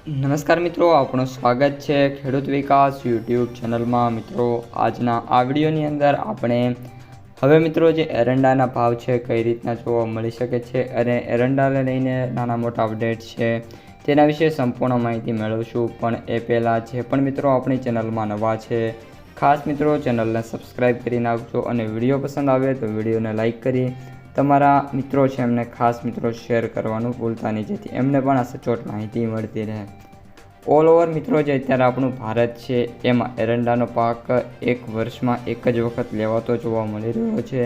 નમસ્કાર મિત્રો, આપણું સ્વાગત છે ખેડૂત વિકાસ યુટ્યુબ ચેનલમાં। મિત્રો, આજના આ વિડીયોની અંદર આપણે હવે મિત્રો જે એરંડાના ભાવ છે કઈ રીતના જોવા મળી શકે છે અને એરંડાને લઈને નાના મોટા અપડેટ છે તેના વિશે સંપૂર્ણ માહિતી મેળવશું। પણ એ પહેલાં જે પણ મિત્રો આપણી ચેનલમાં નવા છે ખાસ મિત્રો ચેનલને સબસ્ક્રાઈબ કરી નાખજો અને વિડીયો પસંદ આવે તો વિડીયોને લાઇક કરી તમારા મિત્રો છે એમને ખાસ મિત્રો શેર કરવાનું ભૂલતા નહીં, જેથી એમને પણ આ સચોટ માહિતી મળતી રહે। ઓલ ઓવર મિત્રો જે અત્યારે આપણું ભારત છે એમાં એરંડાનો પાક એક વર્ષમાં એક જ વખત લેવાતો જોવા મળી રહ્યો છે।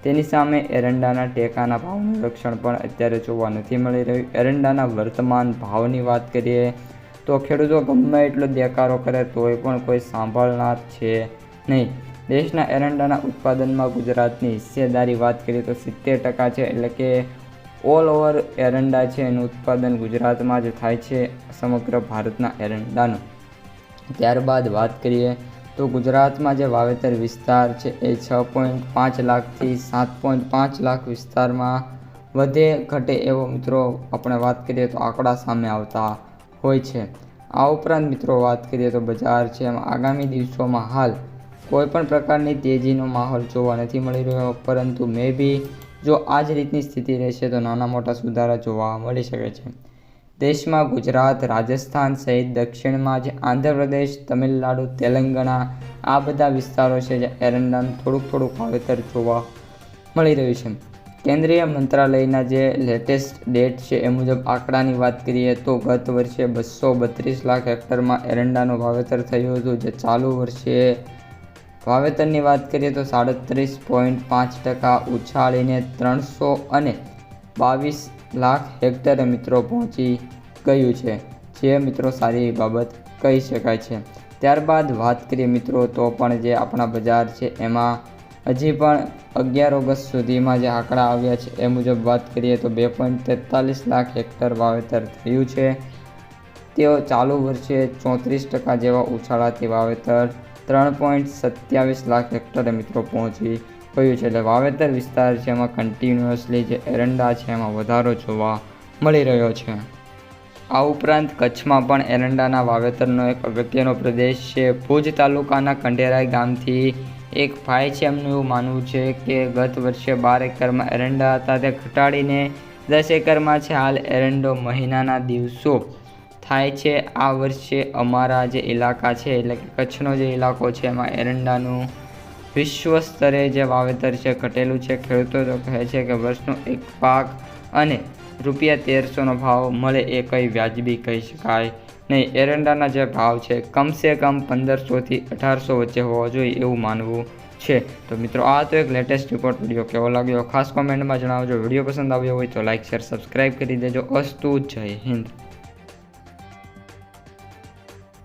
તેની સામે એરંડાના ટેકાના ભાવનું રક્ષણ પણ અત્યારે જોવા નથી મળી રહ્યું। એરંડાના વર્તમાન ભાવની વાત કરીએ તો ખેડૂતો ગમે એટલો દેકારો કરે તોય પણ કોઈ સાંભળનાર છે નહીં। દેશના એરંડાના ઉત્પાદનમાં ગુજરાતની હિસ્સેદારી વાત કરીએ તો 70% છે, એટલે કે ઓલ ઓવર એરંડા છે એનું ઉત્પાદન ગુજરાતમાં જ થાય છે સમગ્ર ભારતના એરંડાનું। ત્યારબાદ વાત કરીએ તો ગુજરાતમાં જે વાવેતર વિસ્તાર છે એ 6.5 લાખથી 7.5 લાખ વિસ્તારમાં વધે ઘટે એવો મિત્રો આપણે વાત કરીએ તો આંકડા સામે આવતા હોય છે। આ ઉપરાંત મિત્રો વાત કરીએ તો બજાર છે એમાં આગામી દિવસોમાં હાલ કોઈપણ પ્રકારની તેજીનો માહોલ જોવા નથી મળી રહ્યો, પરંતુ મે બી જો આ જ રીતની સ્થિતિ રહેશે તો નાના મોટા સુધારા જોવા મળી શકે છે। દેશમાં ગુજરાત, રાજસ્થાન સહિત દક્ષિણમાં જે આંધ્રપ્રદેશ, તમિલનાડુ, તેલંગાણા આ બધા વિસ્તારો છે જે એરંડાનું થોડુંક વાવેતર જોવા મળી રહ્યું છે। કેન્દ્રીય મંત્રાલયના જે લેટેસ્ટ ડેટ છે એ મુજબ આંકડાની વાત કરીએ તો ગત વર્ષે 232 લાખ હેક્ટરમાં એરંડાનું વાવેતર થયું હતું, જે ચાલુ વર્ષે વાવેતરની વાત કરીએ તો 37.5% ઉછાળીને 322 લાખ હેક્ટરે મિત્રો પહોંચી ગયું છે, જે મિત્રો સારી બાબત કહી શકાય છે। ત્યારબાદ વાત કરીએ મિત્રો તો પણ જે આપણા બજાર છે એમાં હજી પણ 11 ઓગસ્ટ સુધીમાં જે આંકડા આવ્યા છે એ મુજબ વાત કરીએ તો 2.43 લાખ હેક્ટર વાવેતર થયું છે। તેઓ ચાલુ વર્ષે 34% જેવા ઉછાળાથી વાવેતર 3.27 લાખ હેક્ટરે મિત્રો પહોંચી ગયું છે, એટલે વાવેતર વિસ્તાર છે એમાં કન્ટિન્યુઅસલી જે એરંડા છે એમાં વધારો જોવા મળી રહ્યો છે। આ ઉપરાંત કચ્છમાં પણ એરંડાના વાવેતરનો એક અગત્યનો પ્રદેશ છે। ભુજ તાલુકાના કંઢેરાઈ ગામથી એક ભાઈ છે, એમનું એવું માનવું છે કે ગત વર્ષે 12 એકરમાં એરંડા હતા તે ઘટાડીને 10 એકરમાં છે હાલ એરંડો મહિનાના દિવસો થાય છે। આ વર્ષે અમારા જે ઇલાકા છે એટલે કે કચ્છનો જે ઇલાકો છે એમાં એરંડાનું વિશ્વ સ્તરે જે વાવેતર છે ઘટેલું છે। ખેડૂતો તો કહે છે કે વર્ષનો એક પાક અને ₹1300નો ભાવ મળે એ કંઈ વ્યાજબી કહી શકાય નહીં। એરંડાના જે ભાવ છે કમસે કમ 1500થી 1800 વચ્ચે હોવો જોઈએ એવું માનવું છે। તો મિત્રો આ તો એક લેટેસ્ટ રિપોર્ટ વિડીયો કેવો લાગ્યો ખાસ કોમેન્ટમાં જણાવજો। વિડીયો પસંદ આવ્યો હોય તો લાઇક, શેર, સબસ્ક્રાઈબ કરી દેજો। અસ્તુ, જય હિન્દ।